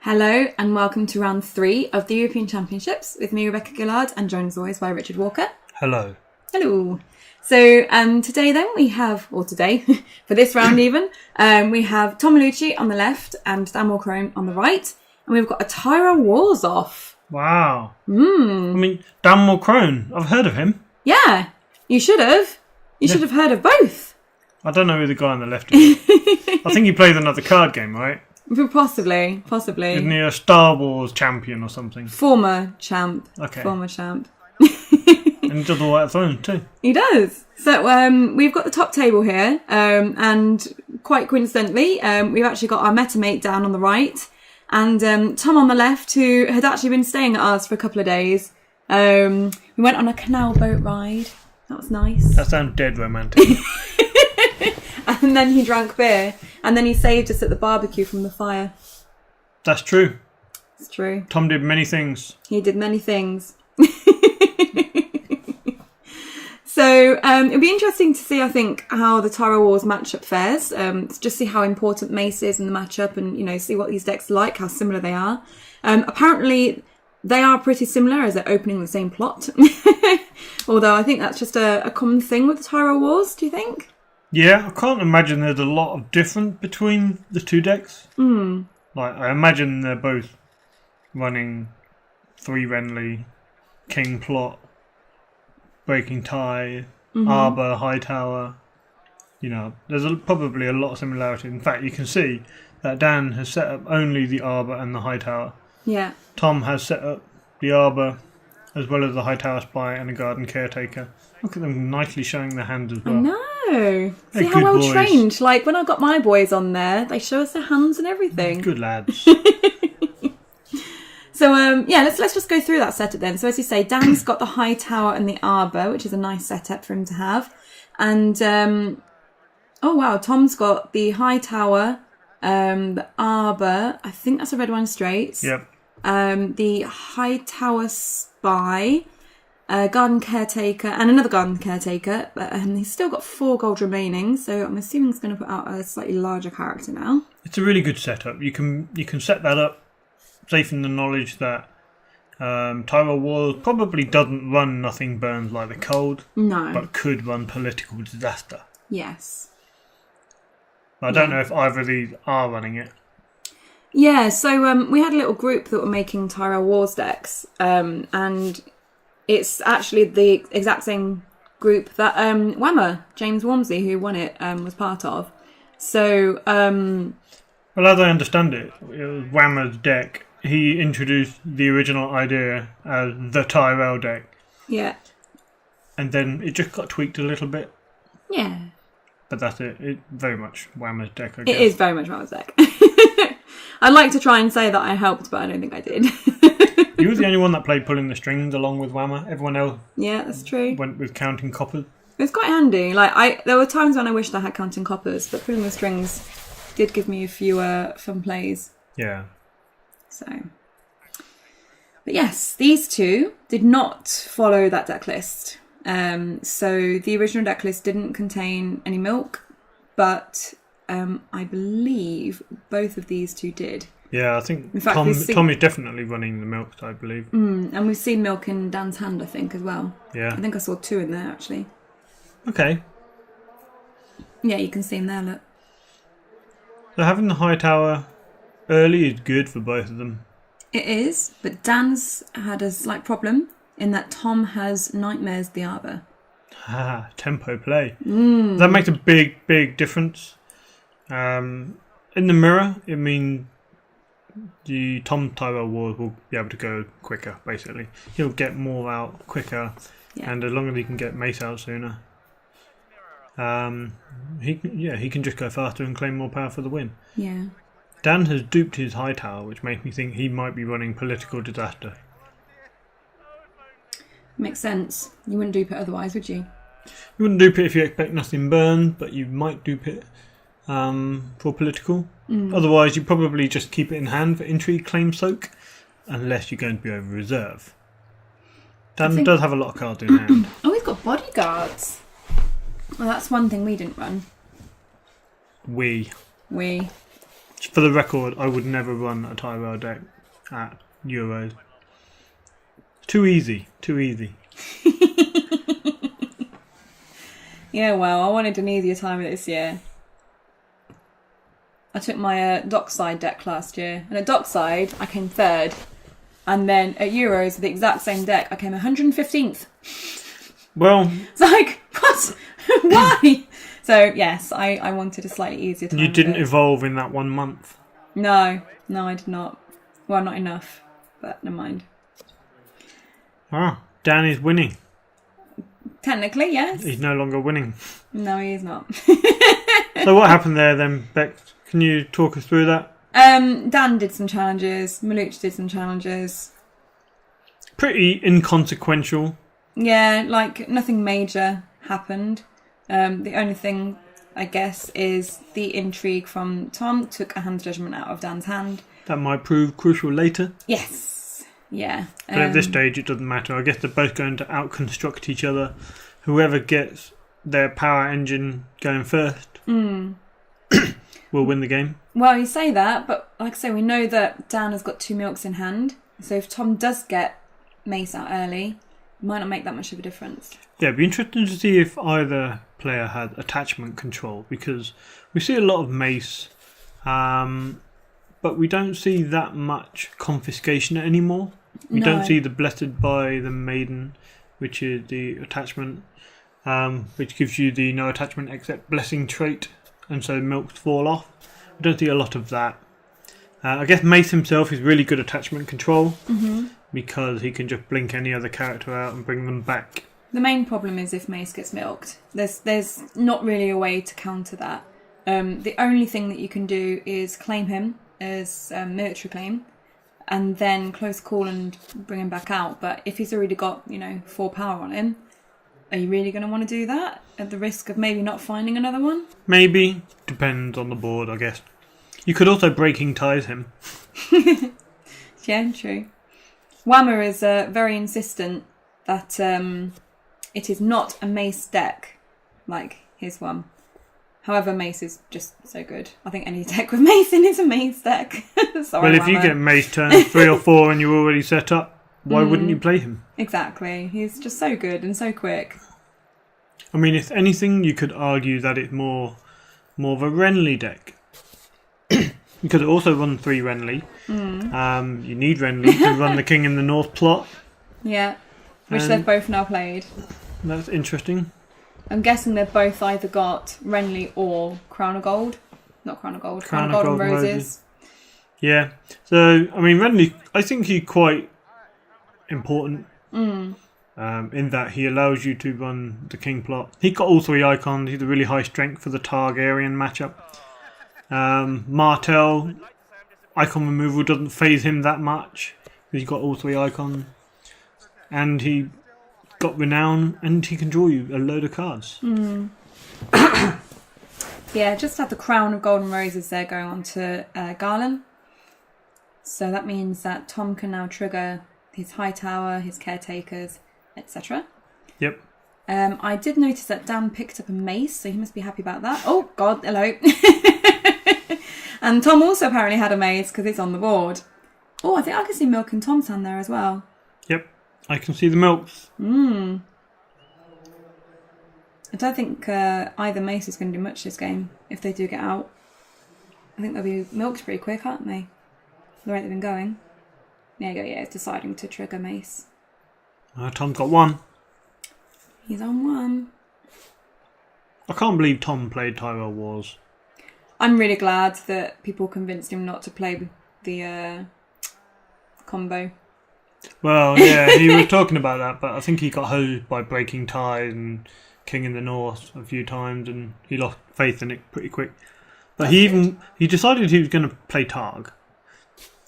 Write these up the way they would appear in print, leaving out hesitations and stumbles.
Hello and welcome to round 3 of the European Championships with me, Rebecca Gillard, and joined as always by Richard Walker. Hello. Hello. So today then we have, or today, for this round even, we have Tom Melucci on the left and Dan Mulchrone on the right. And we've got a Tyrell Wars off. Wow. I mean, Dan Mulchrone, I've heard of him. Yeah, you should have. You should have heard of both. I don't know who the guy on the left is. I think he played another card game, right? Possibly. Isn't he a Star Wars champion or something? Former champ. Okay. Former champ. And he does the White Throne too. He does. So we've got the top table here, and quite coincidentally, we've actually got our metamate down on the right, and Tom on the left, who had actually been staying at ours for a couple of days. We went on a canal boat ride. That was nice. That sounds dead romantic. And then he drank beer, and then he saved us at the barbecue from the fire. That's true. It's true. Tom did many things. He did many things. So it'll be interesting to see, I think, how the Tyrell Wars matchup fares. Just see how important Mace is in the matchup, and see what these decks are like, how similar they are. Apparently, they are pretty similar as they're opening the same plot. Although I think that's just a common thing with the Tyrell Wars. Do you think? Yeah, I can't imagine there's a lot of difference between the two decks. Like, I imagine they're both running 3 Renly, King Plot, Breaking Tie, Arbor, Hightower. There's probably a lot of similarity. In fact, you can see that Dan has set up only the Arbor and the Hightower. Yeah. Tom has set up the Arbor as well as the Hightower Spy and a Garden Caretaker. Look at them nicely showing their hands as well. I know. See They're how well boys. trained. Like when I got my boys on there, they show us their hands and everything. Good lads. So let's just go through that setup then. So as you say, Dan's got the Hightower and the Arbor, which is a nice setup for him to have. And Tom's got the Hightower, the Arbor. I think that's a red one straight. Yep. The Hightower Spy, Garden Caretaker, and another Garden Caretaker. And he's still got 4 gold remaining, so I'm assuming he's going to put out a slightly larger character now. It's a really good setup. You can set that up safe in the knowledge that Tyrell Wars probably doesn't run Nothing Burns Like the Cold. No. But could run Political Disaster. Yes. I don't know if either of these are running it. Yeah, so we had a little group that were making Tyrell Wars decks, and it's actually the exact same group that Whammer, James Wormsley, who won it, was part of. So... Well, as I understand it was Whammer's deck. He introduced the original idea as the Tyrell deck. Yeah. And then it just got tweaked a little bit. Yeah. But that's it. It's very much Whammer's deck, I guess. It is very much Whammer's deck. I'd like to try and say that I helped, but I don't think I did. You were the only one that played Pulling the Strings along with Whammer. Everyone else yeah, that's true. went with Counting Coppers. It was quite handy. There were times when I wished I had Counting Coppers, but Pulling the Strings did give me a few fun plays. Yeah. So, but yes, these two did not follow that deck list. So the original deck list didn't contain any milk, but I believe both of these two did. Yeah, I think in fact, Tom is definitely running the milk, I believe. And we've seen milk in Dan's hand, I think, as well. Yeah. I think I saw 2 in there, actually. Okay. Yeah, you can see him there, look. So having the Hightower early is good for both of them. It is, but Dan's had a slight problem in that Tom has Nightmares the Arbor. Tempo play. That makes a big, big difference. In the mirror, it means the Tom Tyrell Wars will be able to go quicker, basically. He'll get more out quicker, and as long as he can get Mace out sooner, he can just go faster and claim more power for the win. Yeah. Dan has duped his Hightower, which makes me think he might be running Political Disaster. Makes sense. You wouldn't dupe it otherwise, would you? You wouldn't dupe it if you expect Nothing Burns, but you might dupe it for Political. Otherwise, you probably just keep it in hand for Intrigue, Claim, Soak, unless you're going to be over reserve. Dan does have a lot of cards in hand. Oh, he's got Bodyguards. Well, that's one thing we didn't run. We. For the record, I would never run a Tyrell deck at Euros. Too easy. Yeah, well, I wanted an easier time this year. I took my Dockside deck last year, and at Dockside I came 3rd, and then at Euros with the exact same deck I came 115th. Well, it's like, what? Why? So yes, I wanted a slightly easier time. You didn't evolve in that 1 month. No, I did not. Well, not enough, but never mind. Ah, Dan is winning. Technically, yes. He's no longer winning. No, he is not. So what happened there then, Beck? Can you talk us through that? Dan did some challenges. Melucci did some challenges. Pretty inconsequential. Yeah, like nothing major happened. The only thing, I guess, is the intrigue from Tom took a hand judgment out of Dan's hand. That might prove crucial later. Yes. Yeah. But at this stage, it doesn't matter. I guess they're both going to out-construct each other. Whoever gets their power engine going first will win the game. Well, you say that, but like I say, we know that Dan has got 2 milks in hand. So if Tom does get Mace out early, it might not make that much of a difference. Yeah, it'd be interesting to see if either player had attachment control, because we see a lot of Mace, but we don't see that much confiscation anymore. We don't see the Blessed by the Maiden, which is the attachment, which gives you the no attachment except blessing trait, and so milks fall off. We don't see a lot of that. I guess Mace himself is really good attachment control, because he can just blink any other character out and bring them back. The main problem is if Mace gets milked. There's not really a way to counter that. The only thing that you can do is claim him as military claim, and then close call and bring him back out. But if he's already got 4 power on him, are you really going to want to do that at the risk of maybe not finding another one? Maybe. Depends on the board, I guess. You could also breaking ties him. Yeah, true. Whammer is very insistent that it is not a Mace deck like his one. However, Mace is just so good. I think any deck with Mace in is a Mace deck. Sorry, well, if you get Mace turn 3 or 4 and you're already set up, why wouldn't you play him? Exactly. He's just so good and so quick. I mean, if anything, you could argue that it's more of a Renly deck. Because it also runs 3 Renly. You need Renly to run the King in the North plot. Yeah, which they've both now played. That's interesting. I'm guessing they've both either got Renly or Crown of Gold. Not Crown of Gold. Crown of Gold and Roses. Yeah. So, I mean, Renly, I think he's quite important. In that he allows you to run the King plot. He got all 3 icons. He's a really high strength for the Targaryen matchup. Martell, icon removal doesn't phase him that much. He's got all 3 icons. And he got renown, and he can draw you a load of cards. Yeah, just had the Crown of Golden Roses there going on to Garland. So that means that Tom can now trigger his High Tower, his Caretakers, etc. Yep. I did notice that Dan picked up a Mace, so he must be happy about that. Oh, God, hello. And Tom also apparently had a Mace because it's on the board. Oh, I think I can see Milk in Tom's hand there as well. Yep, I can see the milks. I don't think either Mace is going to do much this game if they do get out. I think they'll be milked pretty quick, aren't they? The rate they've been going. There you go, yeah, it's deciding to trigger Mace. Tom's got 1. He's on 1. I can't believe Tom played Tyrell Wars. I'm really glad that people convinced him not to play the combo. Well, yeah, he was talking about that, but I think he got hosed by breaking ties and King in the North a few times, and he lost faith in it pretty quick. But he decided he was going to play Targ.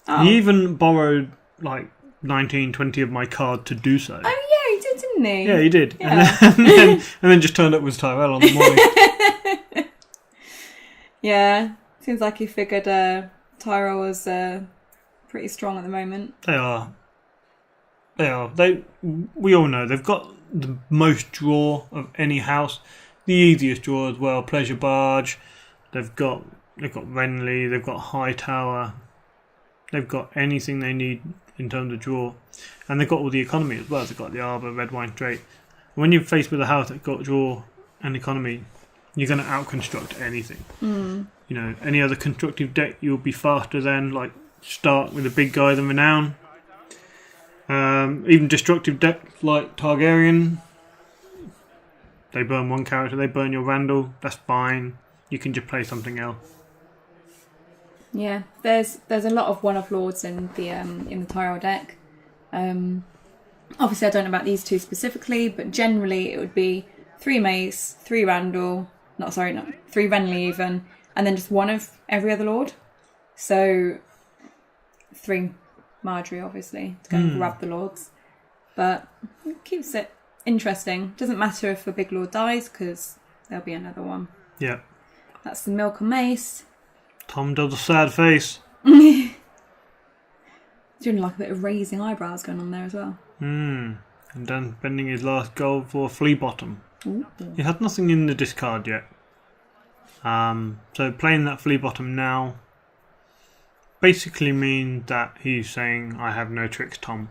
Oh. He even borrowed like 19, 20 of my card to do so. Oh yeah, he did, didn't he? Yeah, he did. Yeah. And then just turned up with Tyrell on the morning. Yeah, seems like he figured Tyrell was pretty strong at the moment. They are. We all know they've got the most draw of any house. The easiest draw as well, Pleasure Barge. They've got They've got Renly, they've got Hightower, they've got anything they need in terms of draw. And they've got all the economy as well. They've got the Arbor, Red Wine Straight. When you're faced with a house that's got draw and economy, you're going to out-construct anything. You know, any other constructive deck, you'll be faster than, like, start with a big guy than Renown. Even destructive decks like Targaryen, they burn one character, they burn your Randall, that's fine. You can just play something else. Yeah, there's a lot of one-off lords in the Tyrell deck. Obviously, I don't know about these two specifically, but generally it would be 3 Mace, 3 Randall, 3 Renly even, and then just one of every other lord. So 3 Marjorie, obviously, to go and grab the lords. But it keeps it interesting. Doesn't matter if a big lord dies, because there'll be another one. Yeah. That's the Milk and Mace. Tom does a sad face. Doing like a bit of raising eyebrows going on there as well. And then spending his last gold for a Flea Bottom. Ooh. He had nothing in the discard yet. So playing that Flea Bottom now basically means that he's saying, I have no tricks, Tom.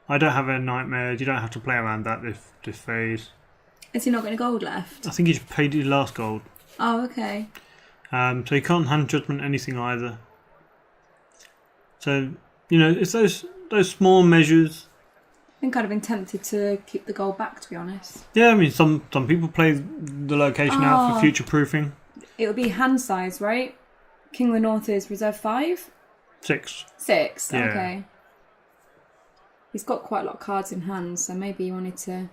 I don't have a nightmare. You don't have to play around that this phase. Is he not got any gold left? I think he just paid his last gold. Oh, okay. So he can't hand judgment anything either. So, you know, it's those small measures. I think I'd have been tempted to keep the gold back, to be honest. Yeah, I mean, some people play the location out for future proofing. It would be hand size, right? King of the North is reserve 5? 6. 6, Yeah. okay. He's got quite a lot of cards in hand, so maybe he wanted to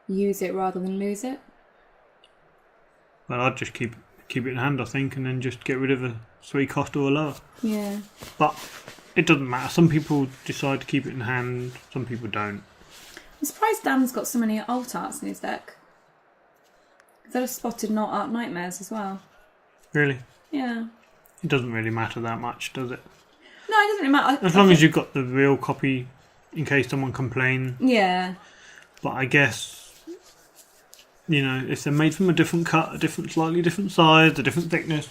use it rather than lose it. Well, I'd just keep it in hand, I think, and then just get rid of a 3 cost or a lower. Yeah. But it doesn't matter. Some people decide to keep it in hand, some people don't. I'm surprised Dan's got so many alt arts in his deck. Because I'd have spotted not art nightmares as well. Really? Yeah. It doesn't really matter that much, does it? No, it doesn't really matter. As long as you've got the real copy in case someone complains. Yeah. But I guess, you know, if they're made from a different cut, slightly different size, a different thickness.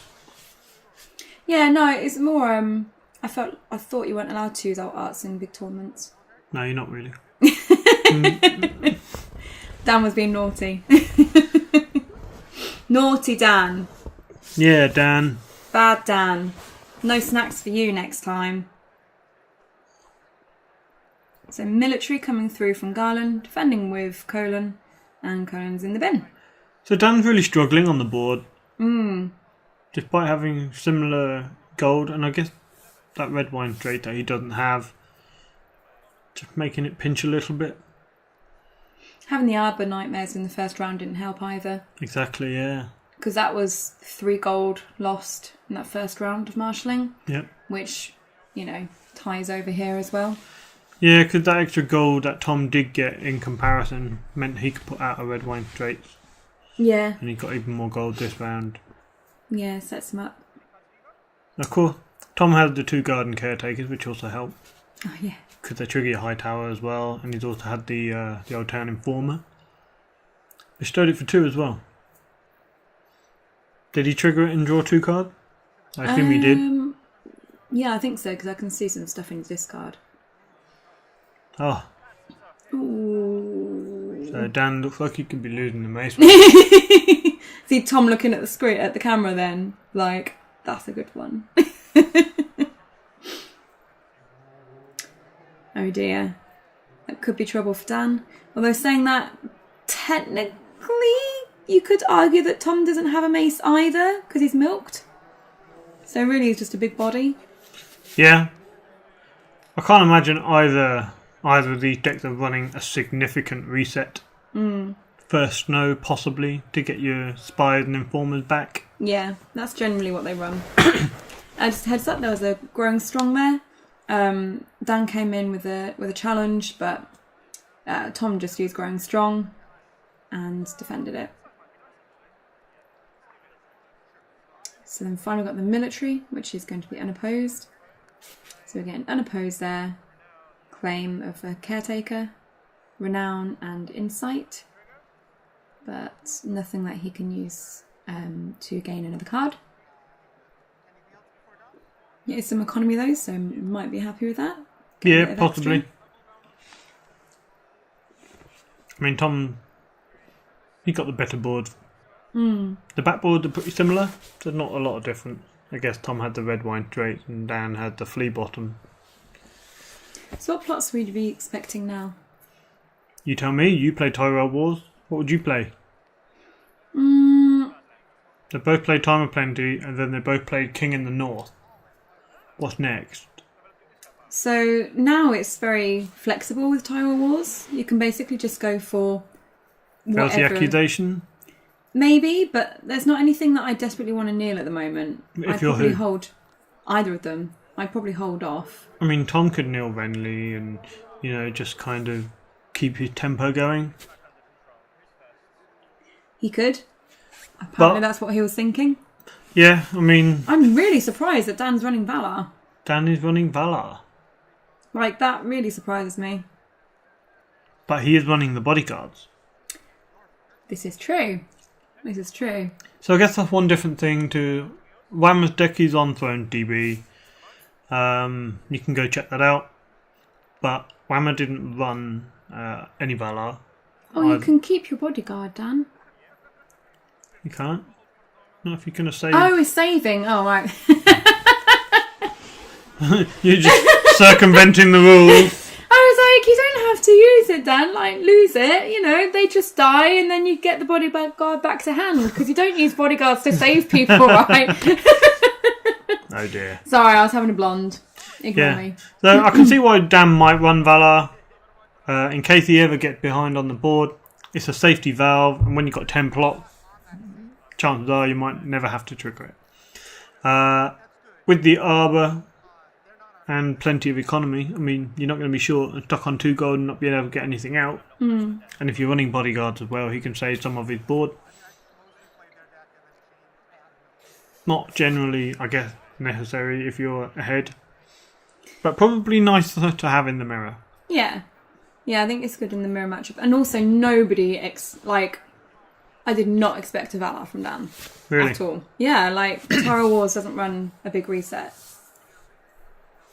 Yeah, no, it's more, I thought you weren't allowed to use alt arts in big tournaments. No, you're not really. Dan was being naughty. Naughty Dan. Yeah, Dan. Bad Dan. No snacks for you next time. So military coming through from Garland, defending with Colin, and Colin's in the bin. So Dan's really struggling on the board. Despite having similar gold, and I guess that red wine trait that he doesn't have, just making it pinch a little bit. Having the Arbor Nightmares in the first round didn't help either. Exactly, yeah. Because that was 3 gold lost in that first round of marshalling. Yep. Which, you know, ties over here as well. Yeah, because that extra gold that Tom did get in comparison meant he could put out a red wine straight. Yeah. And he got even more gold this round. Yeah, sets him up. Of course, Tom had the 2 garden caretakers, which also helped. Oh, yeah. Because they trigger your high tower as well, and he's also had the old town informer. Bestowed it for 2 as well. Did he trigger it and draw 2 cards? I assume he did. Yeah, I think so, because I can see some stuff in his discard. Oh. Ooh. So Dan looks like he could be losing the mace. See Tom looking at the screen, at the camera then, like, that's a good one. Oh dear. That could be trouble for Dan. Although saying that, technically, you could argue that Tom doesn't have a mace either, because he's milked. So really he's just a big body. Yeah. I can't imagine either of these decks are running a significant reset. First snow, possibly, to get your spies and informers back. Yeah, that's generally what they run. Just heads up, there was a growing strong there. Dan came in with a challenge, but Tom just used growing strong and defended it. So then finally got the military, which is going to be unopposed. So we're getting unopposed there. Claim of a caretaker, renown and insight, but nothing that he can use to gain another card. Yeah, some economy though, so might be happy with that. Get a Yeah, bit of possibly. extra. I mean, Tom, he got the better board. The backboards are pretty similar. There's not a lot of difference. I guess Tom had the red wine straight and Dan had the flea bottom. So what plots would you be expecting now? You tell me, you play Tyrell Wars. What would you play? They both played Time of Plenty and then they both played King in the North. What's next? So now it's very flexible with Tyrell Wars. You can basically just go for Fails the whatever. accusation? Maybe, but there's not anything that I desperately want to kneel at the moment. If I'd you're probably who? hold either of them. I'd probably hold off. I mean, Tom could kneel Renly and, just kind of keep his tempo going. He could. Apparently But- that's what he was thinking. Yeah, I mean, I'm really surprised that Dan's running Valar. Dan is running Valar. Like, that really surprises me. But he is running the bodyguards. This is true. This is true. So I guess that's one different thing to... Whammer's deck is on Throne DB. You can go check that out. But Whammer didn't run any Valar. Oh, you can keep your bodyguard, Dan. You can't? Not if you're going to save... Oh, he's saving. Oh, right. You're just circumventing the rules. I was like, you don't have to use it, Dan. Like, lose it. They just die and then you get the bodyguard back to hand because you don't use bodyguards to save people, right? Oh dear. Sorry, I was having a blonde. Ignore me. So I can see why Dan might run Valar. In case he ever gets behind on the board. It's a safety valve, and when you've got 10 plot, chances are you might never have to trigger it. With the Arbor and plenty of economy, I mean, you're not going to be short and stuck on 2 gold and not being able to get anything out. And if you're running bodyguards as well, he can save some of his board. Not generally, I guess, necessary if you're ahead. But probably nice to have in the mirror. Yeah. Yeah, I think it's good in the mirror matchup. And also, nobody, I did not expect a Valar from Dan. Really? At all. Yeah, like, Tyrell Wars doesn't run a big reset.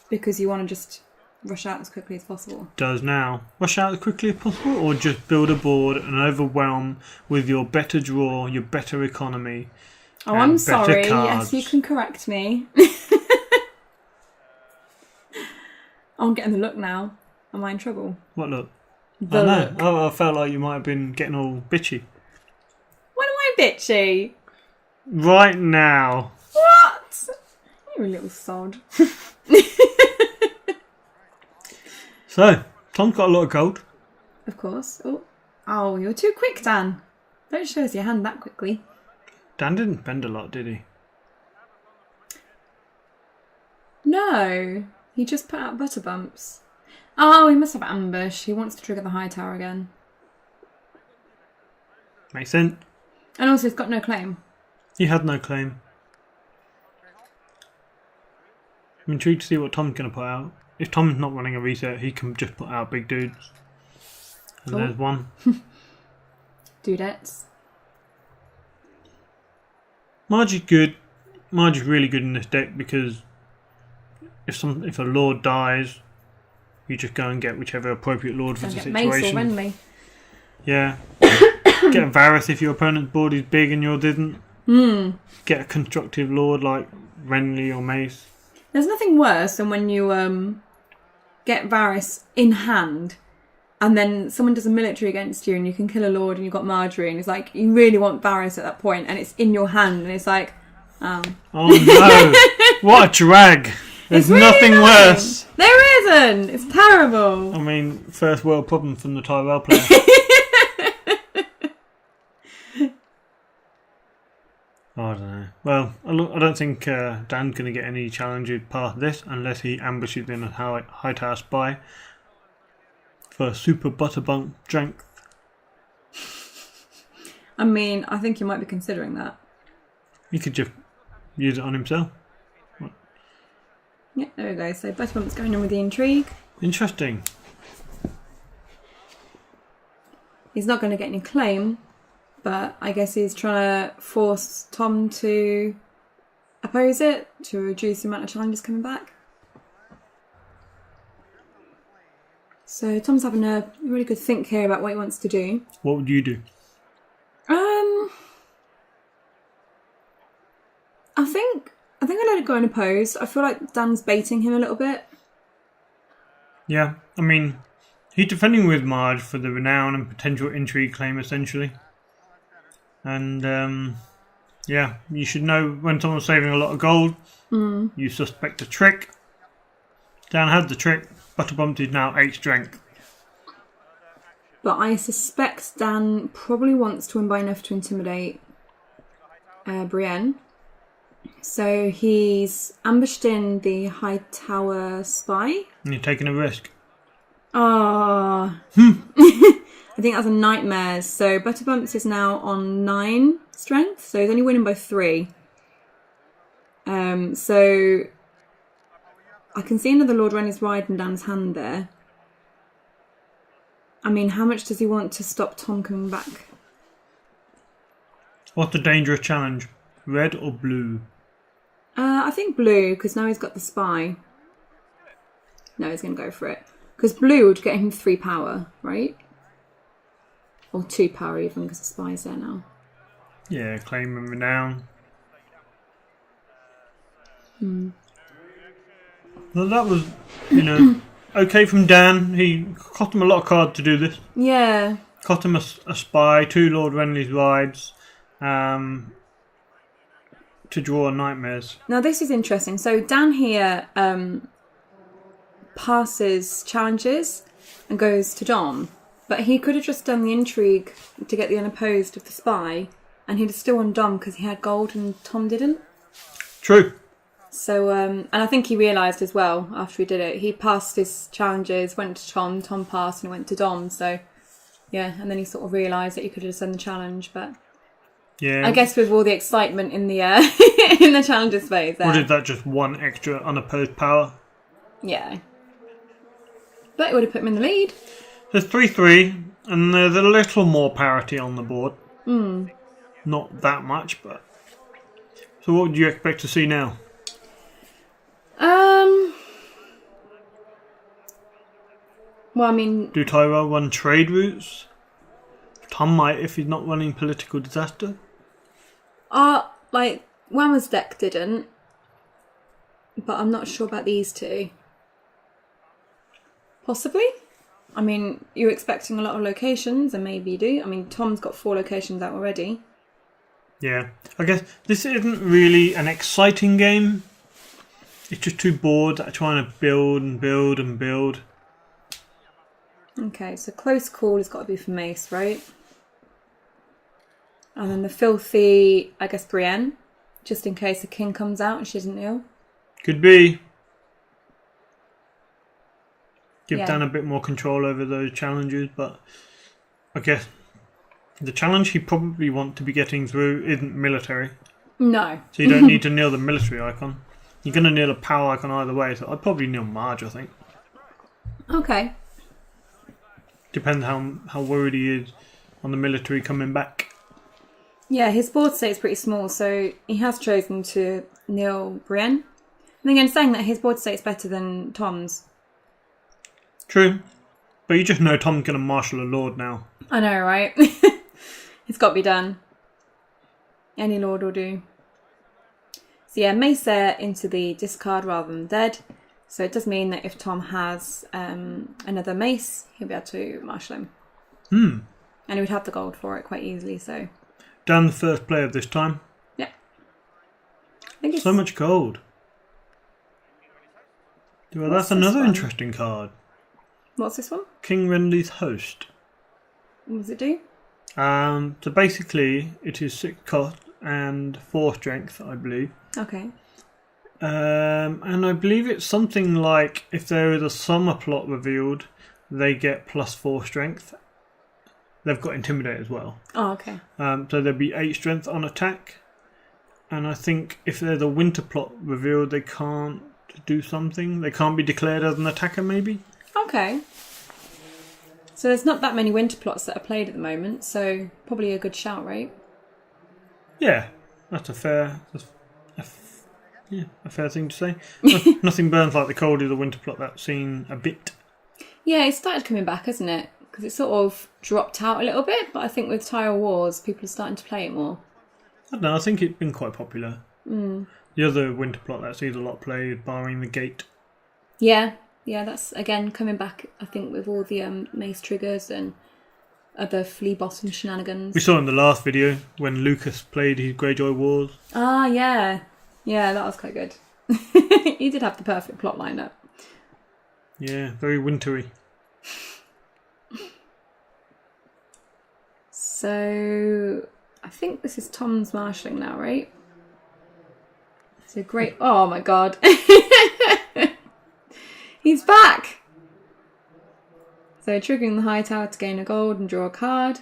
Because you want to just rush out as quickly as possible. Does now. Rush out as quickly as possible, or just build a board and overwhelm with your better draw, your better economy. Oh, and I'm better sorry. cards. Yes, you can correct me. I'm getting the look now. Am I in trouble? What look? The I know. look. Oh, I felt like you might have been getting all bitchy. When am I bitchy? Right now. What? You're a little sod. So, Tom's got a lot of gold. Of course. Oh, you're too quick, Dan. Don't show us your hand that quickly. Dan didn't spend a lot, did he? No, he just put out butter bumps. Oh, he must have ambush. He wants to trigger the high tower again. Makes sense. And also, he's got no claim. He had no claim. I'm intrigued to see what Tom's going to put out. If Tom's not running a reset, he can just put out big dudes. And Oh. there's one. Dudettes. Marge is good. Marge is really good in this deck because if a lord dies, you just go and get whichever appropriate lord for Don't the get Mace or situation. Renly. Yeah. Get a Varys if your opponent's board is big and yours isn't. Get a constructive lord like Renly or Mace. There's nothing worse than when you get Varys in hand and then someone does a military against you and you can kill a lord and you've got Marjorie and it's like you really want Varys at that point and it's in your hand and it's like, oh. Oh no! What a drag! There's It's really nothing annoying. worse. There isn't! It's terrible. I mean, first world problem from the Tyrell player. Oh, I don't know. Well, I don't think Dan's going to get any challenges past this unless he ambushes in a high tower spy for super butterbunk strength. I mean, I think you might be considering that. He could just use it on himself. Yeah, there we go. So Butterbump's going on with the intrigue. Interesting. He's not going to get any claim, but I guess he's trying to force Tom to oppose it to reduce the amount of challenges coming back. So Tom's having a really good think here about what he wants to do. What would you do? I think I let it go unopposed. I feel like Dan's baiting him a little bit. Yeah, I mean, he's defending with Marge for the renown and potential intrigue claim, essentially. And, yeah, you should know when someone's saving a lot of gold, you suspect a trick. Dan had the trick. Butterbumped is now 8 strength. But I suspect Dan probably wants to win by enough to intimidate Brienne. So he's ambushed in the High Tower spy. And you're taking a risk. Ah. I think that's a nightmare. So Butterbumps is now on 9 strength. So he's only winning by 3. So I can see another Lord Renly's ride in Dan's hand there. I mean, how much does he want to stop Tom coming back? What's the dangerous challenge? Red or blue? I think blue, because now he's got the spy. No, he's going to go for it. Because blue would get him 3 power, right? Or 2 power even, because the spy's there now. Yeah, claim and renown. Well, that was, okay from Dan. He cost him a lot of cards to do this. Yeah. Cost him a spy, 2 Lord Renly's rides, to draw nightmares. Now this is interesting. So Dan here passes challenges and goes to Dom. But he could have just done the intrigue to get the unopposed of the spy, and he'd have still won Dom because he had gold and Tom didn't. True. So, and I think he realised as well after he did it. He passed his challenges, went to Tom, Tom passed and went to Dom. So, yeah, and then he sort of realised that he could have just done the challenge. But yeah, I guess with all the excitement in the in the challenges phase there. Or did that just 1 extra unopposed power? Yeah. But it would have put him in the lead. There's 3-3, and there's a little more parity on the board. Not that much, but... So what would you expect to see now? Well, I mean... Do Tyrell run trade routes? Tom might if he's not running political disaster. Whammer's deck didn't. But I'm not sure about these two. Possibly. I mean, you're expecting a lot of locations, and maybe you do. I mean, Tom's got 4 locations out already. Yeah. I guess this isn't really an exciting game. It's just 2 boards that are trying to build and build and build. Okay, so close call has got to be for Mace, right? And then the filthy, I guess, Brienne. Just in case the king comes out and she isn't ill. Could be. Give Yeah. Dan a bit more control over those challenges, but I guess the challenge he probably wants to be getting through isn't military. No. So you don't need to kneel the military icon. You're going to kneel a power icon either way, so I'd probably kneel Marge, I think. Okay. Depends how worried he is on the military coming back. Yeah, his board state is pretty small, so he has chosen to kneel Brienne. And again, saying that his board state is better than Tom's. True. But you just know Tom's going to marshal a lord now. I know, right? It's got to be done. Any lord will do. So yeah, Mace there into the discard rather than dead. So it does mean that if Tom has another Mace, he'll be able to marshal him. And he would have the gold for it quite easily, so... Dan, the first player of this time. Yeah. I think it's... So much gold. Well, that's another interesting card. What's this one? King Renly's Host. What does it do? So basically, it is 6 cost and 4 strength, I believe. Okay. And I believe it's something like if there is a summer plot revealed, they get +4 strength. They've got Intimidate as well. Oh, okay. So there'd be 8 strength on attack. And I think if there's a winter plot revealed, they can't do something. They can't be declared as an attacker, maybe? Okay. So there's not that many winter plots that are played at the moment, so probably a good shout, right? Yeah, that's a Yeah, a fair thing to say. Nothing burns like the cold of the winter plot. That's seen a bit. Yeah, it started coming back, hasn't it? Because it sort of dropped out a little bit, but I think with Tyrell Wars, people are starting to play it more. I don't know, I think it's been quite popular. The other winter plot that sees a lot played, barring the gate. Yeah, that's again coming back, I think, with all the mace triggers and other flea bottom shenanigans. We saw in the last video when Lucas played his Greyjoy Wars. Ah, yeah. Yeah, that was quite good. He did have the perfect plot lineup. Yeah, very wintry. So, I think this is Tom's marshalling now, right? So great. Oh my god. He's back! So, triggering the high tower to gain a gold and draw a card.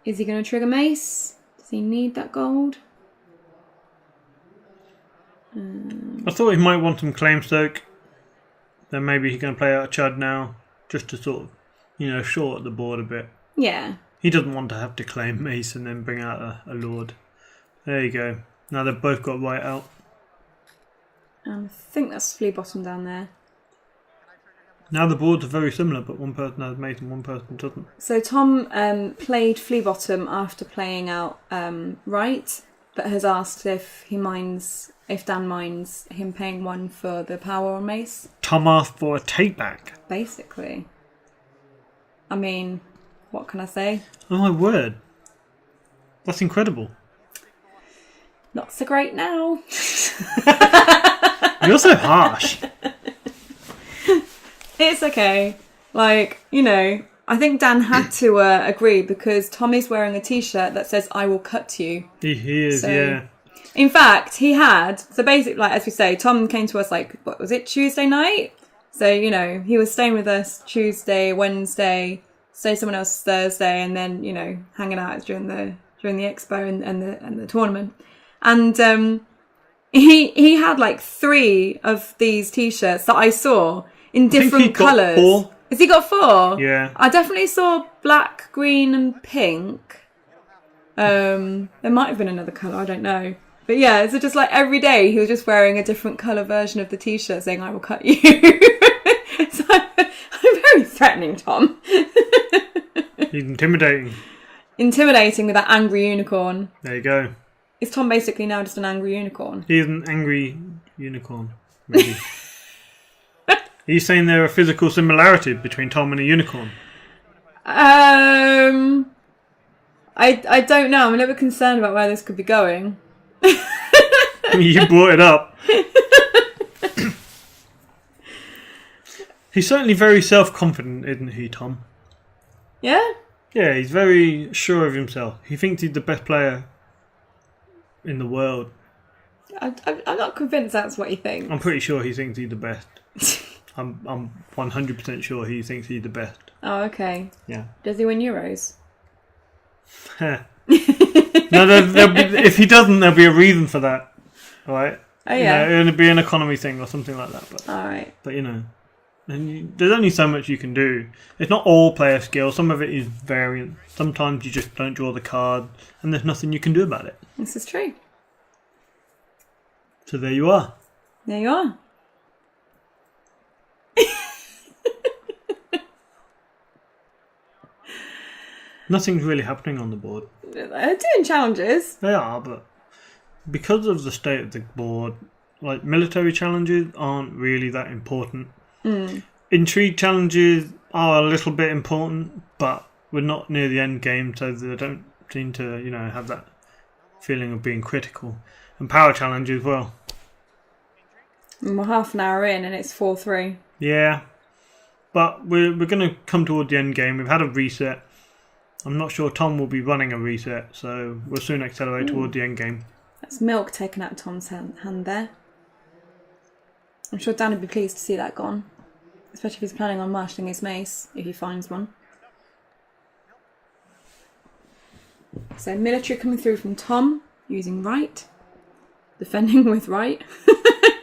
Is he going to trigger mace? Does he need that gold? I thought he might want some claim stoke. Then maybe he's going to play out a Chud now, just to sort of, short the board a bit. Yeah. He doesn't want to have to claim mace and then bring out a lord. There you go. Now they've both got white out. I think that's flea bottom down there. Now the boards are very similar, but one person has mace and one person doesn't. So Tom played flea bottom after playing out right, but has asked if Dan minds him paying one for the power on mace. Tom asked for a take back. Basically. I mean, what can I say? Oh my word. That's incredible. Not so great now. You're so harsh. It's okay. I think Dan had to agree because Tommy's wearing a t-shirt that says, "I will cut you." He is, yeah. In fact, he had... So basically, as we say, Tom came to us, what was it, Tuesday night? So, he was staying with us Tuesday, Wednesday, stayed someone else Thursday, and then, hanging out during the expo and the tournament. And he had 3 of these t-shirts that I saw in different colours. 4. Has he got 4? Yeah. I definitely saw black, green and pink. There might have been another colour, I don't know. But yeah, so just every day he was just wearing a different colour version of the t-shirt saying, "I will cut you." So I'm very threatening, Tom. He's intimidating. Intimidating with that angry unicorn. There you go. Is Tom basically now just an angry unicorn? He's an angry unicorn, maybe. Are you saying there are physical similarities between Tom and a unicorn? I don't know. I'm a little bit concerned about where this could be going. You brought it up. He's certainly very self-confident, isn't he, Tom? Yeah? Yeah, he's very sure of himself. He thinks he's the best player in the world. I'm not convinced that's what you think. I'm pretty sure he thinks he's the best. I'm 100% sure he thinks he's the best. Oh, okay. Yeah. Does he win Euros? No, if he doesn't, there'll be a reason for that. All right? Oh, yeah. It'll be an economy thing or something like that. But, all right. But, there's only so much you can do. It's not all player skill. Some of it is variant. Sometimes you just don't draw the card, and there's nothing you can do about it. This is true. So there you are. There you are. Nothing's really happening on the board. They're doing challenges. They are, but because of the state of the board, military challenges aren't really that important. Intrigue challenges are a little bit important, but we're not near the end game, so they don't seem to, have that feeling of being critical. And power challenges, well. We're half an hour in and it's 4-3. Yeah, but we're going to come toward the end game. We've had a reset. I'm not sure Tom will be running a reset, so we'll soon accelerate toward the end game. That's milk taken out of Tom's hand there. I'm sure Dan would be pleased to see that gone. Especially if he's planning on marshalling his mace, if he finds one. So military coming through from Tom, using right. Defending with right.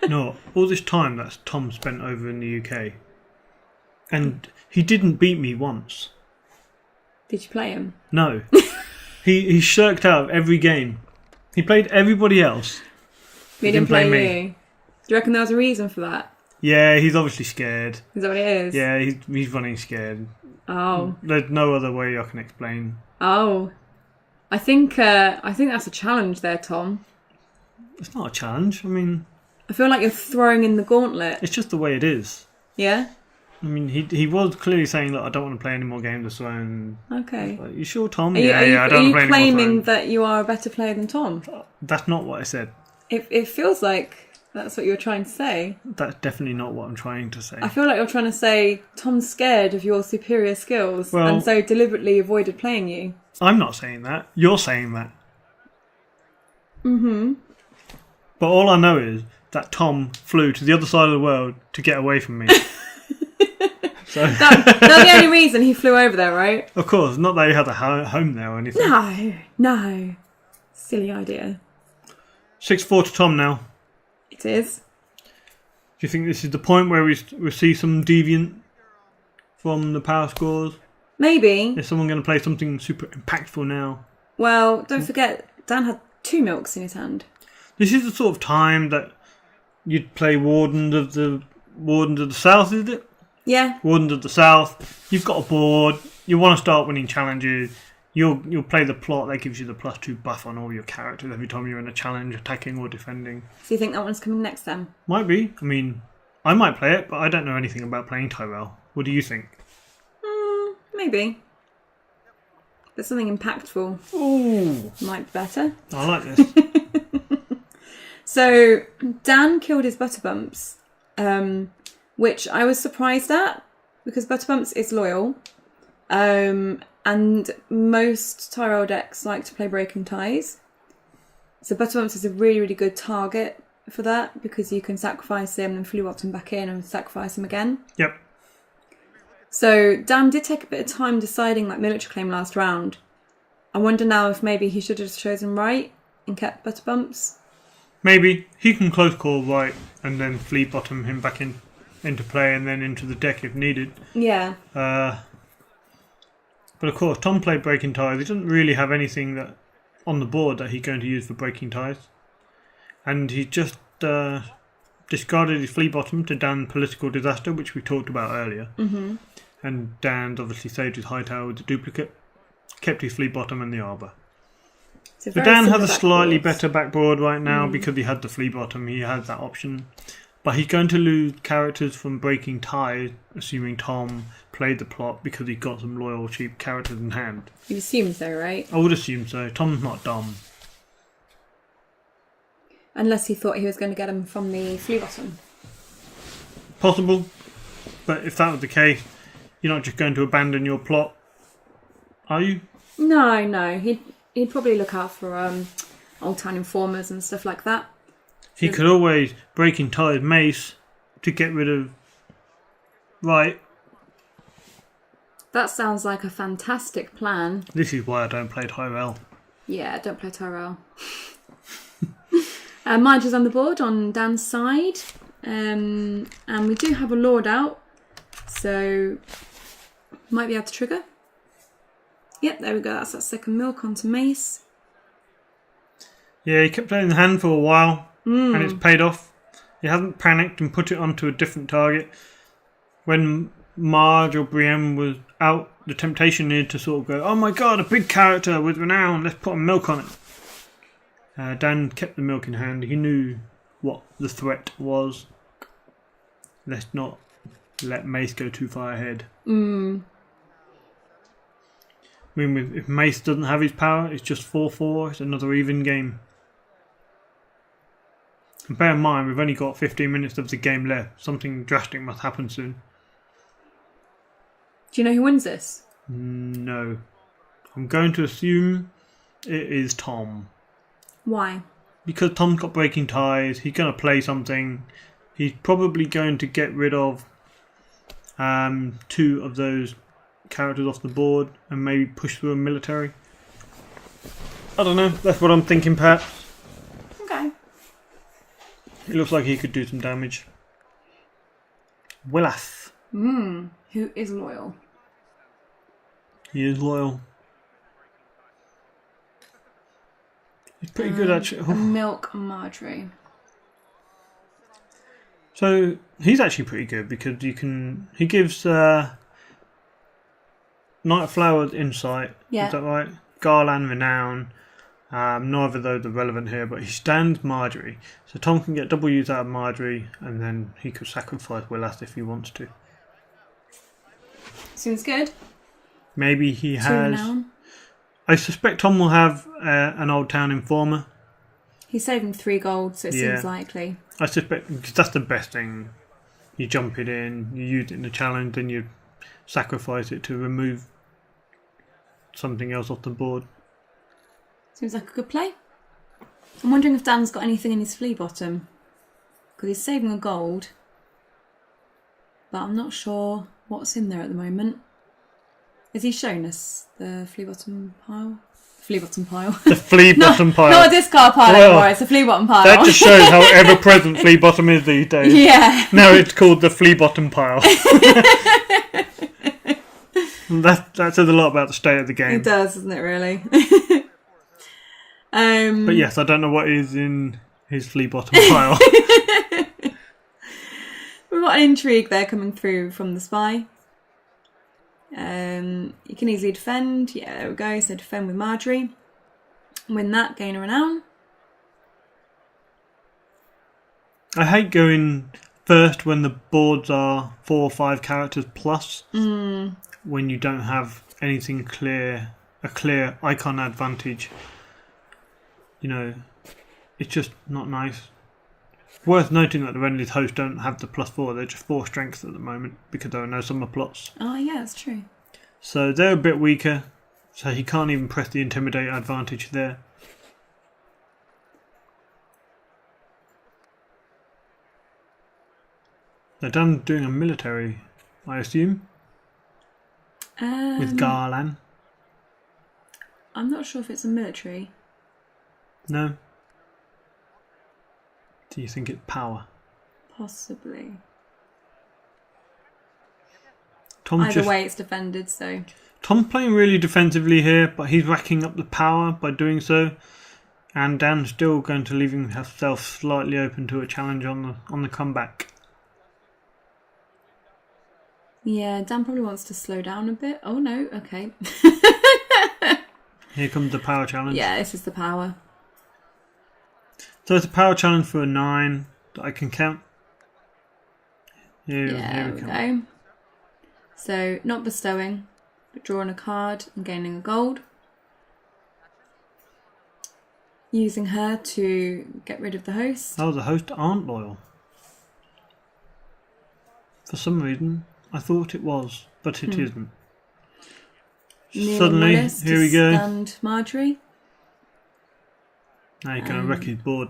No, all this time that's Tom spent over in the UK. And he didn't beat me once. Did you play him? No. He shirked out of every game. He played everybody else. He didn't play you. Do you reckon there was a reason for that? Yeah, he's obviously scared. Is that what it is? Yeah, he's running scared. Oh. There's no other way I can explain. Oh. I think that's a challenge there, Tom. It's not a challenge. I mean, I feel like you're throwing in the gauntlet. it's just the way it is. Yeah? I mean, he was clearly saying, look, I don't want to play any more games of Throne. Okay. Like, you sure, Tom? Are you, I don't want to play any more claiming Throne. that you are a better player than Tom? That's not what I said. It feels like that's what you're trying to say. That's definitely not what I'm trying to say. I feel like you're trying to say Tom's scared of your superior skills Well, and so deliberately avoided playing you. I'm not saying that. You're saying that. Mm-hmm. But all I know is that Tom flew to the other side of the world to get away from me. So That's the only reason he flew over there, right? of course, not that he had a home there or anything. No. Silly idea. 6-4 to Tom now. It is. Do you think this is the point where we see some deviant from the power scores? Maybe. Is someone going to play something super impactful now? Well, don't forget, Dan had 2 milks in his hand. This is the sort of time that you'd play Wardens of the South, is it? Yeah. Wardens of the South. You've got a board. You want to start winning challenges. You'll play the plot that gives you the +2 buff on all your characters every time you're in a challenge, attacking or defending. So you think that one's coming next then? Might be. I mean, I might play it, but I don't know anything about playing Tyrell. What do you think? Maybe. But something impactful Ooh, might be better. I like this. So Dan killed his Butterbumps, which I was surprised at because Butterbumps is loyal, and most Tyrell decks like to play Breaking Ties. So Butterbumps is a really, really good target for that because you can sacrifice him and flea him back in and sacrifice him again. Yep. So Dan did take a bit of time deciding that Melucci claim last round. I wonder now if maybe he should have just chosen right and kept Butterbumps. Maybe. He can close call right and then flea bottom him back into play and then into the deck if needed. Yeah. But of course, Tom played Breaking Ties. He doesn't really have anything that on the board that he's going to use for Breaking Ties. And he just discarded his flea bottom to Dan Political Disaster, which we talked about earlier. Mm-hmm. And Dan obviously saved his high tower with the duplicate, kept his flea bottom and the arbor. So Dan has a slightly better backboard right now because he had the flea bottom, he has that option. But he's going to lose characters from Breaking Ties, assuming Tom played the plot because he got some loyal, cheap characters in hand. You assume so, right? I would assume so. Tom's not dumb. Unless he thought he was going to get him from the flea bottom. Possible. But if that was the case, you're not just going to abandon your plot, are you? No. He'd probably look out for old town informers and stuff like that. He could always Breaking Ties Mace to get rid of... Right. That sounds like a fantastic plan. This is why I don't play Tyrell. Yeah, don't play Tyrell. Marge is on the board on Dan's side. And we do have a Lord out. So, might be able to trigger. Yep, there we go. That's that second milk onto Mace. Yeah, he kept playing the hand for a while. And it's paid off. He hasn't panicked and put it onto a different target. When Marge or Brienne was out, the temptation is to sort of go, oh my god, a big character with renown, let's put a milk on it. Dan kept the milk in hand. He knew what the threat was. Let's not let Mace go too far ahead. I mean, if Mace doesn't have his power, it's just 4-4. It's another even game. And bear in mind, we've only got 15 minutes of the game left. Something drastic must happen soon. Do you know who wins this? No. I'm going to assume it is Tom. Why? Because Tom's got Breaking Ties. He's going to play something. He's probably going to get rid of 2 of those characters off the board and maybe push through a military. I don't know. That's what I'm thinking, perhaps. Okay. It looks like he could do some damage. Willath. Who is loyal? He is loyal. He's pretty good actually. Milk Marjorie. So he's actually pretty good because he gives Night Flower Insight. Yeah. Is that right? Garland Renown. Neither of those are relevant here, but he stands Marjorie. So Tom can get double use out of Marjorie, and then he could sacrifice Willas if he wants to. Seems good. Maybe he 2 has. renown. I suspect Tom will have an Old Town Informer. He's saving 3 gold, so it Yeah. seems likely. I suspect because that's the best thing. You jump it in, you use it in the challenge, then you sacrifice it to remove something else off the board. Seems like a good play. I'm wondering if Dan's got anything in his flea bottom. Because he's saving a gold. But I'm not sure what's in there at the moment. Has he shown us the flea bottom pile? Flea bottom pile. The flea bottom pile. Not a discard pile Well, anymore, it's a flea bottom pile. That just shows how ever present flea bottom is these days. Yeah. Now it's called the flea bottom pile. That says a lot about the state of the game. It does, doesn't it, really? But yes, I don't know what is in his flea bottom pile. We've got an intrigue there coming through from the spy. You can easily defend. Yeah, there we go. So defend with Marjorie. Win that, gain a renown. I hate going first when the boards are 4 or 5 characters plus. When you don't have anything clear, a clear icon advantage. You know, it's just not nice. Worth noting that the Renly's hosts don't have the +4, they're just 4 strength at the moment because there are no summer plots. Oh, yeah, that's true. So they're a bit weaker, so he can't even press the intimidate advantage there. They're done doing a military, I assume, with Garland. I'm not sure if it's a military. No? Do you think it's power? Possibly. Tom's Either way, it's defended, so... Tom's playing really defensively here, but he's racking up the power by doing so. And Dan's still going to leave himself slightly open to a challenge on the comeback. Yeah, Dan probably wants to slow down a bit. Oh, no, okay. Here comes the power challenge. Yeah, this is the power. So it's a power challenge for a 9 that I can count. Here we go. So, not bestowing, but drawing a card and gaining a gold. Using her to get rid of the host. Oh, the hosts aren't loyal. For some reason, I thought it was, but it isn't. Kneeling Suddenly, Willis here to we go. Stand Marjorie. Now you're going to wreck his board.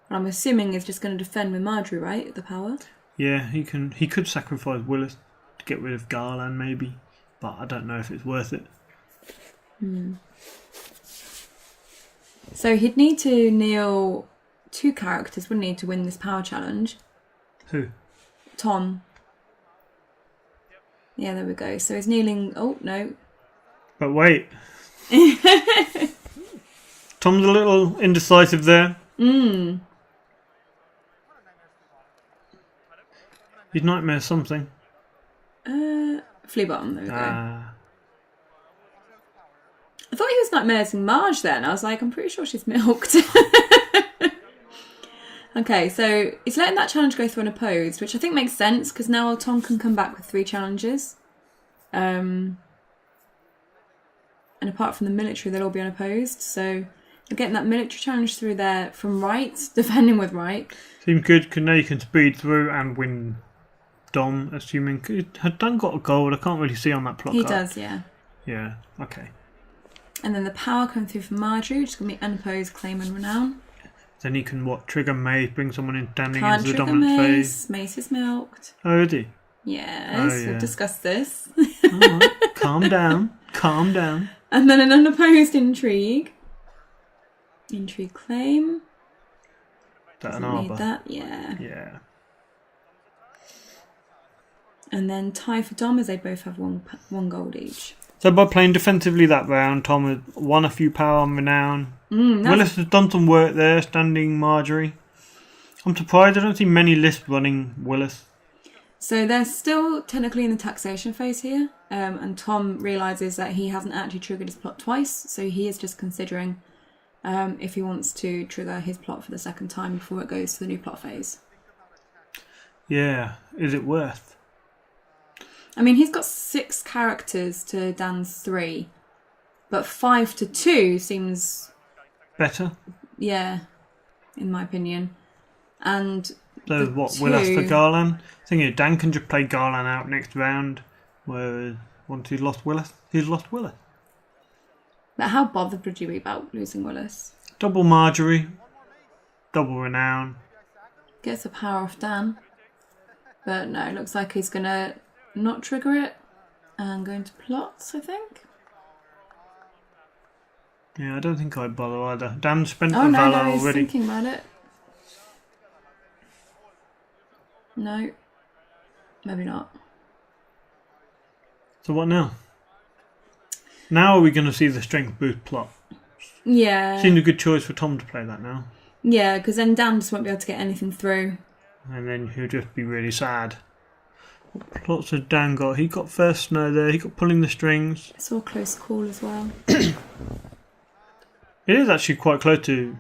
And I'm assuming he's just going to defend with Marjorie, right? The power. Yeah, he could sacrifice Willis to get rid of Garland, maybe, but I don't know if it's worth it. So he'd need to kneel 2 characters, wouldn't he, to win this power challenge? Who? Tom. Yeah, there we go. So he's kneeling... Oh, no. But wait. Tom's a little indecisive there. He's nightmare something. Flea bottom, there we go. Ah. I thought he was nightmaring Marge then. I was like, I'm pretty sure she's milked. Okay, so he's letting that challenge go through unopposed, which I think makes sense because now Tom can come back with 3 challenges. And apart from the military, they'll all be unopposed. So you're getting that military challenge through there from right, defending with right. Seems good because now you can speed through and win Dom, assuming... Had Dan got a gold? I can't really see on that plot He card. does, yeah. Yeah, okay. And then the power coming through from Marjorie, which is going to be unopposed, claim and renown. Then he can, trigger Mace, bring someone in standing Can't into the trigger dominant phase. Mace. Mace is milked. Oh, is he? Yes, Oh, yeah. we've discussed this. Alright, calm down. Calm down. And then an unopposed intrigue. Intrigue claim. Is that an Doesn't need arbor? that, yeah. Yeah. And then tie for Dom as they both have one gold each. So by playing defensively that round, Tom had won a few power and renown. Willis has done some work there, standing Marjorie. I'm surprised I don't see many lists running Willis. So they're still technically in the taxation phase here, and Tom realises that he hasn't actually triggered his plot twice, so he is just considering if he wants to trigger his plot for the second time before it goes to the new plot phase. Yeah, is it worth? I mean, he's got 6 characters to Dan's 3, but 5 to 2 seems... better? Yeah, in my opinion. And... So what, Willis for Garland? Thinking Dan can just play Garland out next round, whereas once he's lost Willis, he's lost Willis. But how bothered would you be about losing Willis? Double Marjorie, double Renown. Gets the power off Dan. But no, it looks like he's going to not trigger it and go into plots, I think. Yeah, I don't think I'd bother either. Dan spent Oh the no, Valor no, he's already. thinking about it. No. Maybe not. So what now? Now are we going to see the strength boost plot? Yeah. Seemed a good choice for Tom to play that now. Yeah, because then Dan just won't be able to get anything through. And then he'll just be really sad. What plots has Dan got? He got first snow there, he got pulling the strings. It's all a close call as well. It is actually quite close to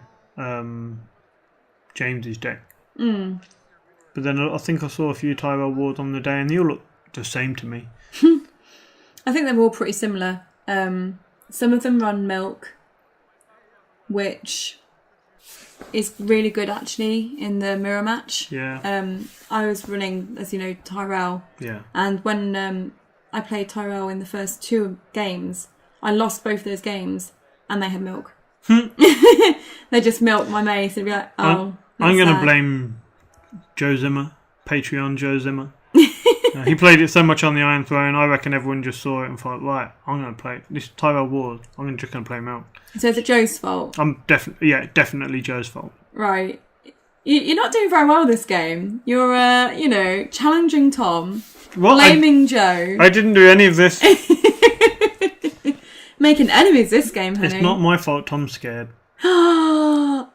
James's deck. Mm. But then I think I saw a few Tyrell Wars on the day and they all look the same to me. I think they're all pretty similar. Some of them run milk, which is really good actually in the mirror match. Yeah. I was running, as you know, Tyrell. Yeah. And when I played Tyrell in the first 2 games, I lost both those games and they had milk. They just milked my mace and be like, oh, I'm going to sad. blame Joe Zimmer, Patreon Joe Zimmer. He played it so much on the Iron Throne, I reckon everyone just saw it and thought, right, I'm going to play this Tyrell Wars. I'm just going to play milk. So is it Joe's fault? Definitely Joe's fault. Right. You're not doing very well this game. You're, challenging Tom, blaming Joe. I didn't do any of this. Making enemies this game, honey. It's not my fault Tom's scared. Oh,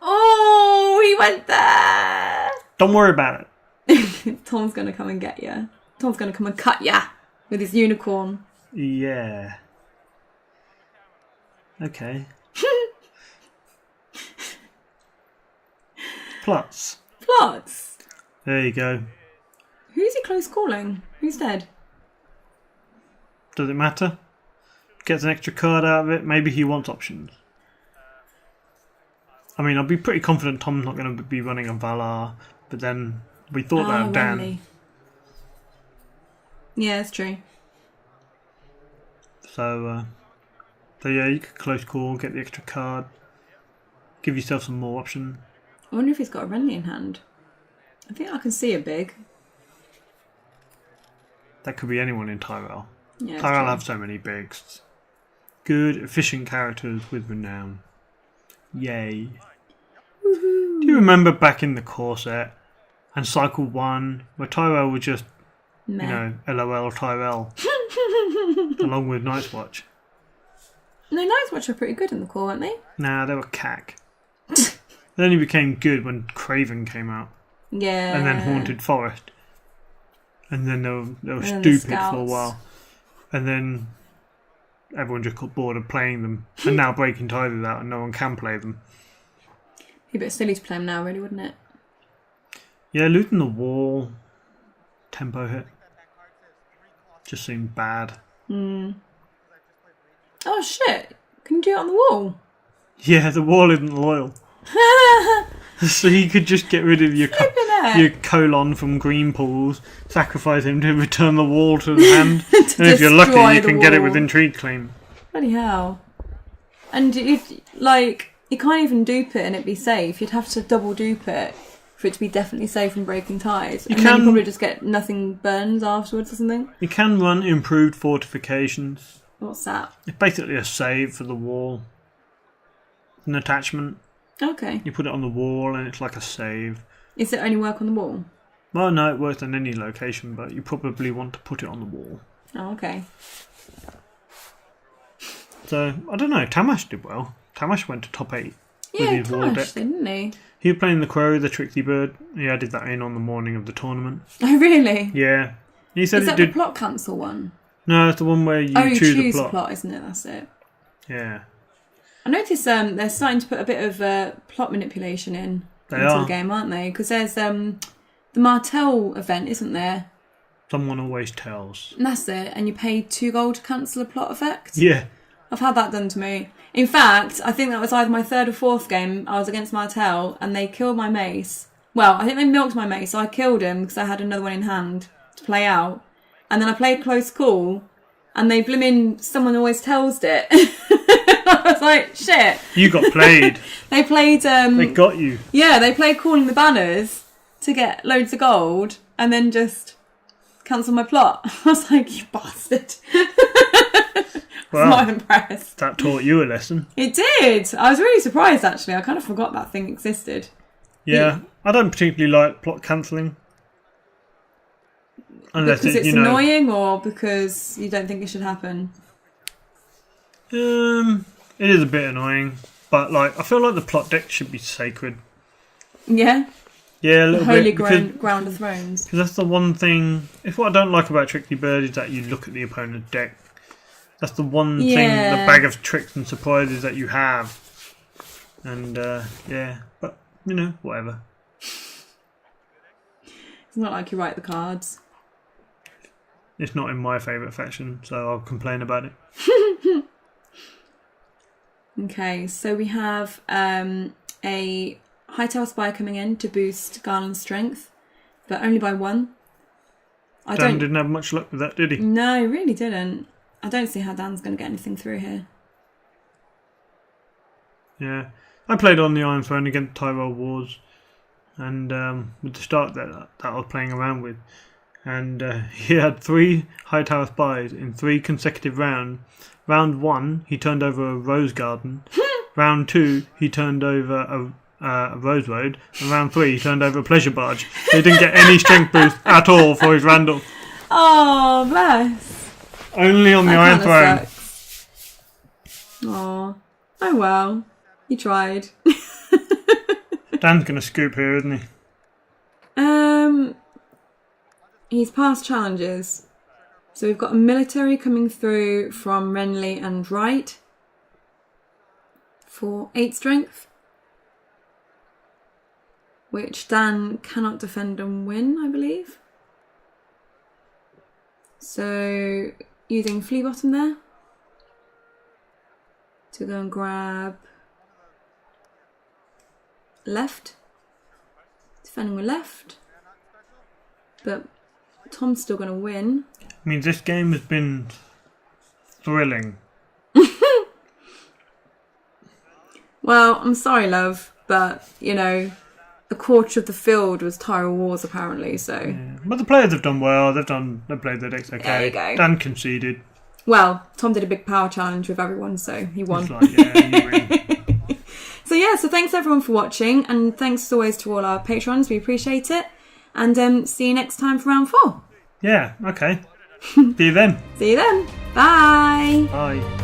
he went there. Don't worry about it. Tom's going to come and get you. Tom's going to come and cut ya with his unicorn. Yeah. Okay. Plots. Plots. There you go. Who's he close calling? Who's dead? Does it matter? Gets an extra card out of it. Maybe he wants options. I mean, I'll be pretty confident Tom's not going to be running a Valar, but then we thought that of Dan. Renly. Yeah, that's true. So yeah, you could close call, get the extra card, give yourself some more option. I wonder if he's got a Renly in hand. I think I can see a big. That could be anyone in Tyrell. Yeah, Tyrell have so many bigs. Good, efficient characters with renown. Yay. Woohoo. Do you remember back in the core set and Cycle 1 where Tyrell was just, Meh. LOL Tyrell along with Night's Watch? No, Night's Watch are pretty good in the core, weren't they? Nah, they were cack. They only became good when Craven came out. Yeah. And then Haunted Forest. And then they were And then the stupid for a Scouts. while. And then everyone just got bored of playing them. And now Breaking Tide is out and no one can play them. Be a bit silly to play them now, really, wouldn't it? Yeah, looting the wall. Tempo hit. Just seemed bad. Oh, shit. Can you do it on the wall? Yeah, the wall isn't loyal. So you could just get rid of your colon from green pools, sacrifice him to return the wall to the hand, and if you're lucky, you can get it with intrigue claim. Bloody hell! And you can't even dupe it and it be safe. You'd have to double dupe it for it to be definitely safe from breaking ties. Then you probably just get nothing burns afterwards or something. You can run improved fortifications. What's that? It's basically a save for the wall. An attachment. Okay. You put it on the wall and it's like a save. Is it only work on the wall? Well, no, it works on any location, but you probably want to put it on the wall. Oh, okay. So, I don't know, Tamash did well. Tamash went to top 8. Yeah, he his war deck. clashed, didn't he? He was playing the Crow, the Tricksy Bird. He added that in on the morning of the tournament. Oh, really? Yeah. He said Is it that did. the plot cancel one? No, it's the one where you you choose choose the the plot. plot, isn't it? That's it. Yeah. I noticed they're starting to put a bit of plot manipulation into the game, aren't they? Because there's the Martell event, isn't there? Someone always tells. And that's it. And you pay 2 gold to cancel a plot effect. Yeah. I've had that done to me. In fact, I think that was either my 3rd or 4th game. I was against Martell and they killed my mace. Well, I think they milked my mace, so I killed him because I had another one in hand to play out. And then I played close call and they someone always tells it. I was like, shit. You got played. They played... they got you. Yeah, they played calling the banners to get loads of gold and then just cancel my plot. I was like, you bastard. Well, I'm not impressed. That taught you a lesson. It did. I was really surprised, actually. I kind of forgot that thing existed. Yeah. I don't particularly like plot cancelling. Unless Because it's annoying or because you don't think it should happen? It is a bit annoying. But like, I feel like the plot deck should be sacred. Yeah? Yeah, a The little holy bit. ground of thrones. Because that's the one thing. If what I don't like about Tricksy Bird is that you look at the opponent's deck. That's the one thing, the bag of tricks and surprises that you have. And yeah, but you know, whatever. It's not like you write the cards. It's not in my favourite faction, so I'll complain about it. Okay, so we have a Hightail Spy coming in to boost Garland's strength, but only by 1. Dan didn't have much luck with that, did he? No, he really didn't. I don't see how Dan's going to get anything through here. Yeah. I played on the Iron Throne against Tyrell Wars, and with the start that I was playing around with, and he had 3 Hightower Spies in 3 consecutive rounds. Round 1, he turned over a rose garden. Round 2, he turned over a rose road. And round 3, he turned over a pleasure barge. So he didn't get any strength boost at all for his Randall. Oh, bless. Only on the Iron Throne. Oh. Oh well. You tried. Dan's going to scoop here, isn't he? He's passed challenges. So we've got a military coming through from Renly and Wright for 8 strength, which Dan cannot defend and win, I believe. So using Flea Bottom there to go and grab left, defending with left, but Tom's still going to win. I mean, this game has been thrilling. Well, I'm sorry, love, but, you know, a quarter of the field was Tyrell Wars, apparently, so... Yeah. But the players have done well. They've played their decks okay. There you go. Dan conceded. Well, Tom did a big power challenge with everyone, so he won. It's like, yeah, you win. So thanks everyone for watching, and thanks as always to all our patrons. We appreciate it. And see you next time for round 4. Yeah, okay. See you then. See you then. Bye. Bye.